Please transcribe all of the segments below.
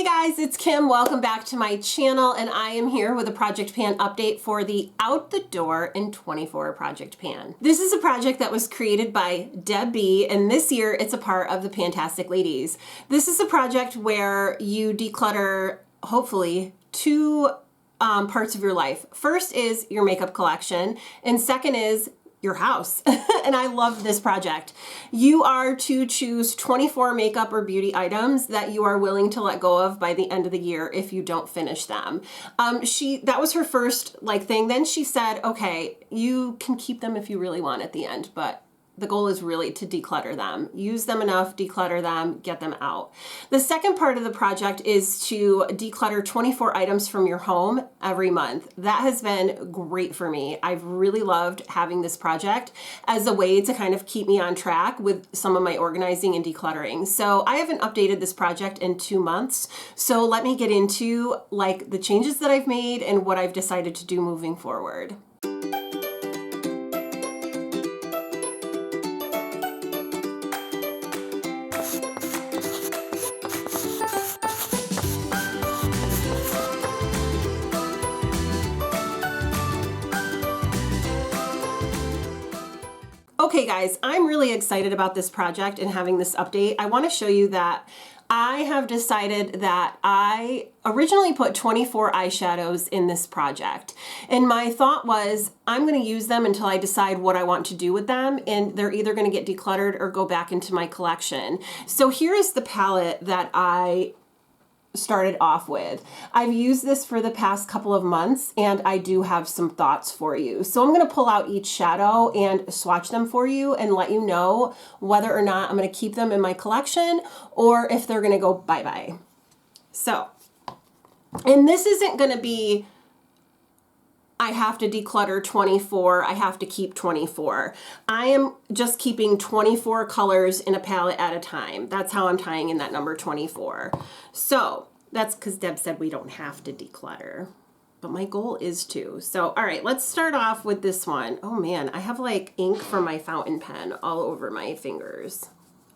Hey guys, it's Kim. Welcome back to my channel, and I am here with a Project Pan update for the Out the Door in 24 Project Pan. This is a project that was created by Deb B, and this year it's a part of the Fantastic Ladies. This is a project where you declutter, hopefully, two parts of your life. First is your makeup collection, and second is your house. And I love this project. You are to choose 24 makeup or beauty items that you are willing to let go of by the end of the year if you don't finish them. That was her first thing. Then she said, okay, you can keep them if you really want at the end, but the goal is really to declutter them. Use them enough, declutter them, get them out. The second part of the project is to declutter 24 items from your home every month. That has been great for me. I've really loved having this project as a way to kind of keep me on track with some of my organizing and decluttering. So I haven't updated this project in 2 months. So let me get into the changes that I've made and what I've decided to do moving forward. Okay guys, I'm really excited about this project and having this update. I want to show you that I have decided that I originally put 24 eyeshadows in this project. And my thought was I'm going to use them until I decide what I want to do with them, and they're either going to get decluttered or go back into my collection. So here is the palette that I started off with. I've used this for the past couple of months, and I do have some thoughts for you. So I'm going to pull out each shadow and swatch them for you and let you know whether or not I'm going to keep them in my collection or if they're going to go bye-bye. So, and this isn't going to be I have to declutter 24, I have to keep 24. I am just keeping 24 colors in a palette at a time. That's how I'm tying in that number 24. So that's because Deb said we don't have to declutter, but my goal is to. So, all right, let's start off with this one. Oh man, I have ink from my fountain pen all over my fingers.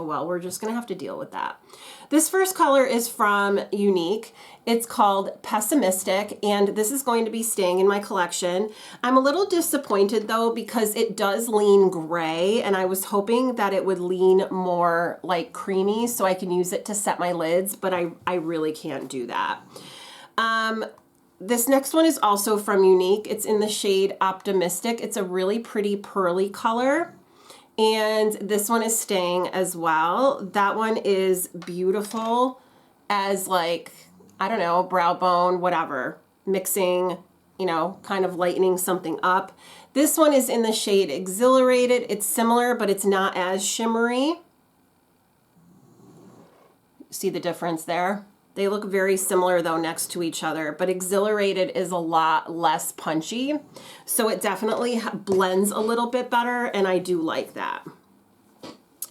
Oh well, we're just gonna have to deal with that. This first color is from Unique. It's called Pessimistic, and this is going to be staying in my collection. I'm a little disappointed though because it does lean gray, and I was hoping that it would lean more creamy so I can use it to set my lids, but I really can't do that. This next one is also from Unique. It's in the shade Optimistic. It's a really pretty pearly color. And this one is staying as well. That one is beautiful as I don't know, brow bone, whatever. Mixing, kind of lightening something up. This one is in the shade Exhilarated. It's similar, but it's not as shimmery. See the difference there? They look very similar though next to each other, but Exhilarated is a lot less punchy. So it definitely blends a little bit better, and I do like that.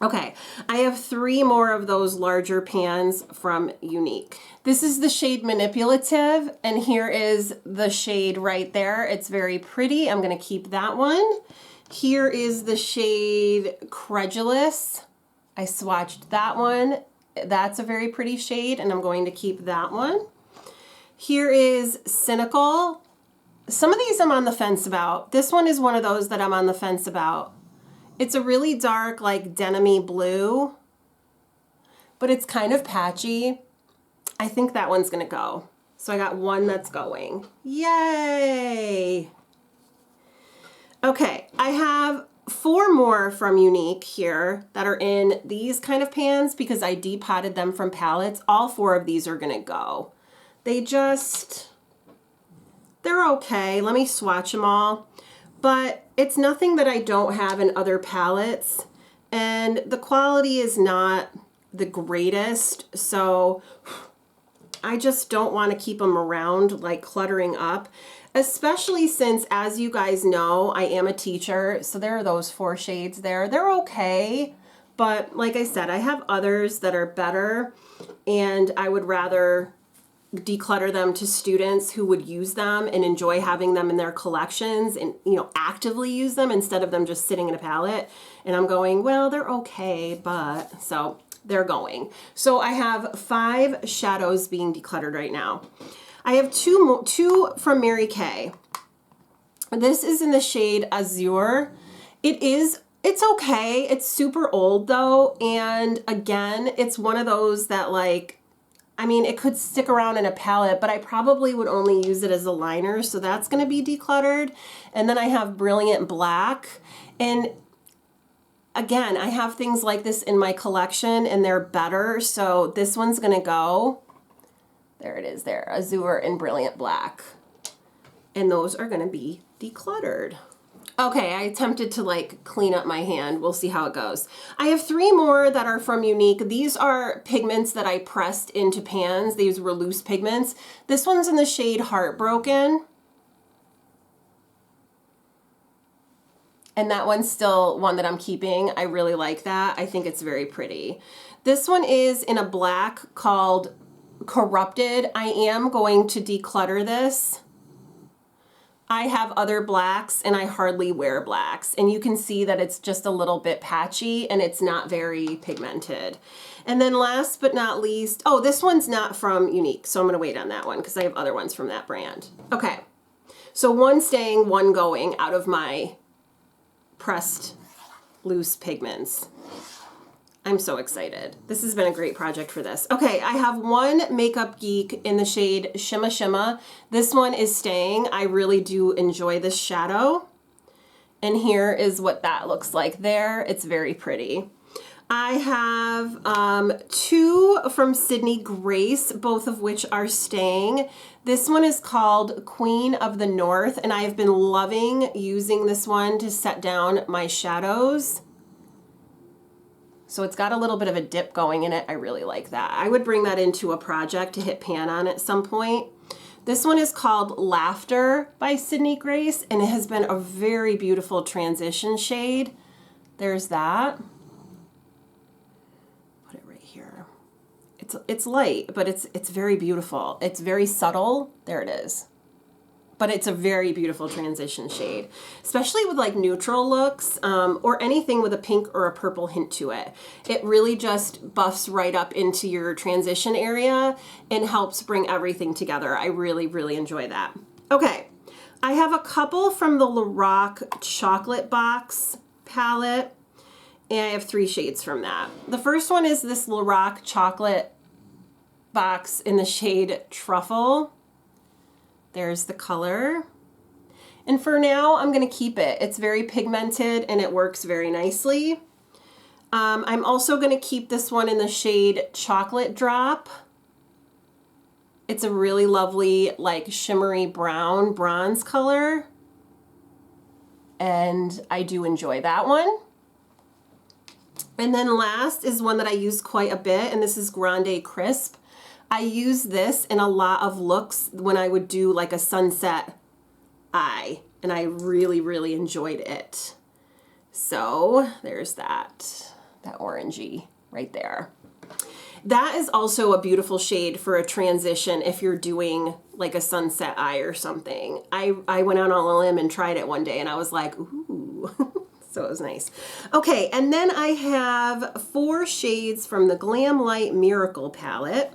Okay, I have 3 more of those larger pans from Unique. This is the shade Manipulative, and here is the shade right there. It's very pretty. I'm gonna keep that one. Here is the shade Credulous. I swatched that one. That's a very pretty shade, and I'm going to keep that one. Here is Cynical. Some of these I'm on the fence about. This one is one of those that I'm on the fence about. It's a really dark, denim-y blue, but it's kind of patchy. I think that one's gonna go. So I got one that's going. Yay! Okay, I have 4 more from Unique here that are in these kind of pans because I depotted them from palettes. All 4 of these are gonna go. They're okay. Let me swatch them all. But it's nothing that I don't have in other palettes, and the quality is not the greatest, so I just don't want to keep them around cluttering up. Especially since, as you guys know, I am a teacher, so there are those 4 shades there. They're okay, but like I said, I have others that are better, and I would rather declutter them to students who would use them and enjoy having them in their collections and, actively use them instead of them just sitting in a palette. And I'm going, well, they're okay, but so they're going. So I have 5 shadows being decluttered right now. I have two from Mary Kay. This is in the shade Azure. It's okay. It's super old though. And again, it's one of those that like, I mean, it could stick around in a palette, but I probably would only use it as a liner. So that's going to be decluttered. And then I have Brilliant Black. And again, I have things like this in my collection and they're better. So this one's going to go, there it is there, Azure and Brilliant Black. And those are going to be decluttered. Okay, I attempted to like clean up my hand. We'll see how it goes. I have 3 more that are from Unique. These are pigments that I pressed into pans. These were loose pigments. This one's in the shade Heartbroken. And that one's still one that I'm keeping. I really like that. I think it's very pretty. This one is in a black called Corrupted. I am going to declutter this. I have other blacks and I hardly wear blacks, and you can see that it's just a little bit patchy and it's not very pigmented. And then last but not least, oh, this one's not from Unique, so I'm gonna wait on that one because I have other ones from that brand. Okay, so 1 staying, 1 going out of my pressed loose pigments. I'm so excited. This has been a great project for this. Okay, I have 1 Makeup Geek in the shade Shimma Shimma. This one is staying. I really do enjoy this shadow. And here is what that looks like there. It's very pretty. I have 2 from Sydney Grace, both of which are staying. This one is called Queen of the North, and I have been loving using this one to set down my shadows. So it's got a little bit of a dip going in it. I really like that. I would bring that into a project to hit pan on at some point. This one is called Laughter by Sydney Grace, and it has been a very beautiful transition shade. There's that. Put it right here. It's light, but it's very beautiful. It's very subtle. There it is. But it's a very beautiful transition shade, especially with like neutral looks or anything with a pink or a purple hint to it. It really just buffs right up into your transition area and helps bring everything together. I really, really enjoy that. Okay, I have a couple from the Lorac Chocolate Box palette, and I have 3 shades from that. The first one is this Lorac Chocolate Box in the shade Truffle. There's the color. And for now, I'm gonna keep it. It's very pigmented and it works very nicely. I'm also gonna keep this one in the shade Chocolate Drop. It's a really lovely, like shimmery brown bronze color. And I do enjoy that one. And then last is one that I use quite a bit, and this is Grande Crisp. I use this in a lot of looks when I would do like a sunset eye, and I really, really enjoyed it. So there's that orangey right there. That is also a beautiful shade for a transition if you're doing like a sunset eye or something. I went out on a limb and tried it one day and I was like, ooh. So it was nice. Okay, and then I have 4 shades from the Glam Light Miracle palette.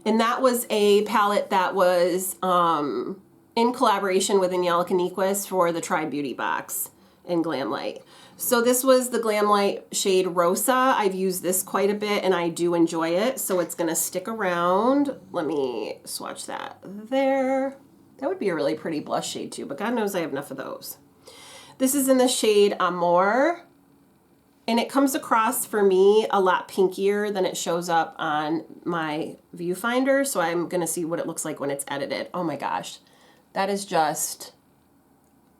And that was a palette that was in collaboration with Angelica Nyquist for the Tribe Beauty box in Glam Light. So this was the Glam Light shade Rosa. I've used this quite a bit and I do enjoy it. So it's gonna stick around. Let me swatch that there. That would be a really pretty blush shade too, but God knows I have enough of those. This is in the shade Amor. And it comes across for me a lot pinkier than it shows up on my viewfinder. So I'm gonna see what it looks like when it's edited. Oh my gosh, that is just,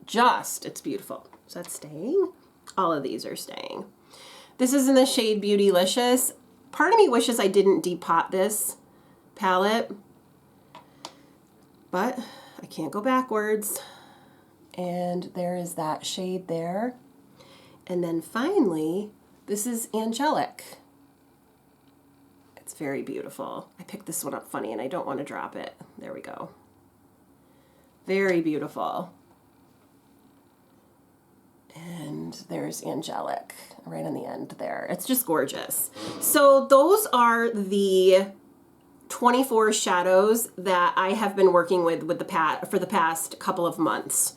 it's beautiful. Is that staying? All of these are staying. This is in the shade Beautylicious. Part of me wishes I didn't depot this palette, but I can't go backwards. And there is that shade there. And then finally, this is Angelic. It's very beautiful. I picked this one up funny and I don't want to drop it. There we go. Very beautiful. And and there's Angelic right on the end there. It's just gorgeous. So those are the 24 shadows that I have been working with for the past couple of months.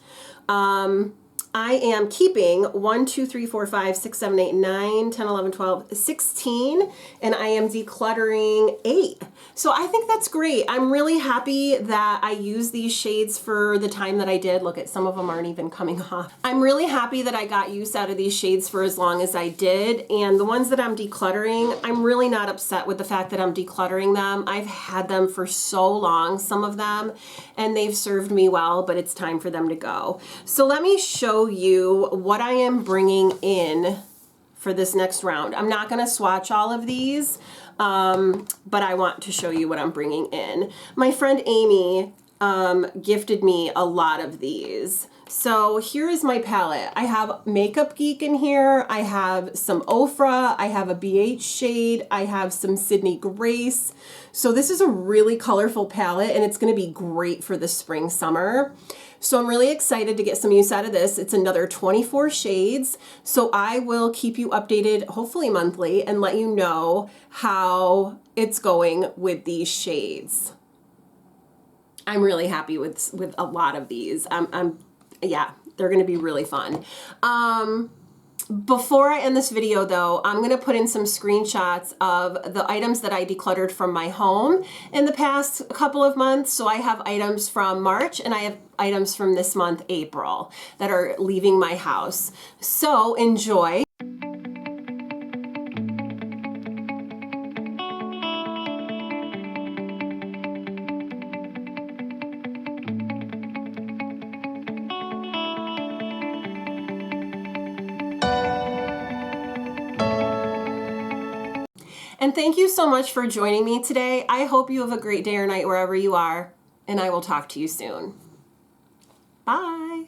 I am keeping 1, 2, 3, 4, 5, 6, 7, 8, 9, 10, 11, 12, 16, and I am decluttering 8. So I think that's great. I'm really happy that I used these shades for the time that I did. Look at some of them aren't even coming off. I'm really happy that I got use out of these shades for as long as I did. And the ones that I'm decluttering, I'm really not upset with the fact that I'm decluttering them. I've had them for so long, some of them, and they've served me well, but it's time for them to go. So let me show you what I am bringing in for this next round. I'm not going to swatch all of these, but I want to show you what I'm bringing in. My friend Amy gifted me a lot of these. So here is my palette. I have Makeup Geek in here. I have some Ofra. I have a BH shade. I have some Sydney Grace. So this is a really colorful palette, and it's going to be great for the spring, summer. So I'm really excited to get some use out of this. It's another 24 shades. So I will keep you updated, hopefully monthly, and let you know how it's going with these shades. I'm really happy with a lot of these. Yeah, they're going to be really fun. Before I end this video though, I'm going to put in some screenshots of the items that I decluttered from my home in the past couple of months. So I have items from March and I have items from this month, April, that are leaving my house. So enjoy. And thank you so much for joining me today. I hope you have a great day or night wherever you are, and I will talk to you soon. Bye.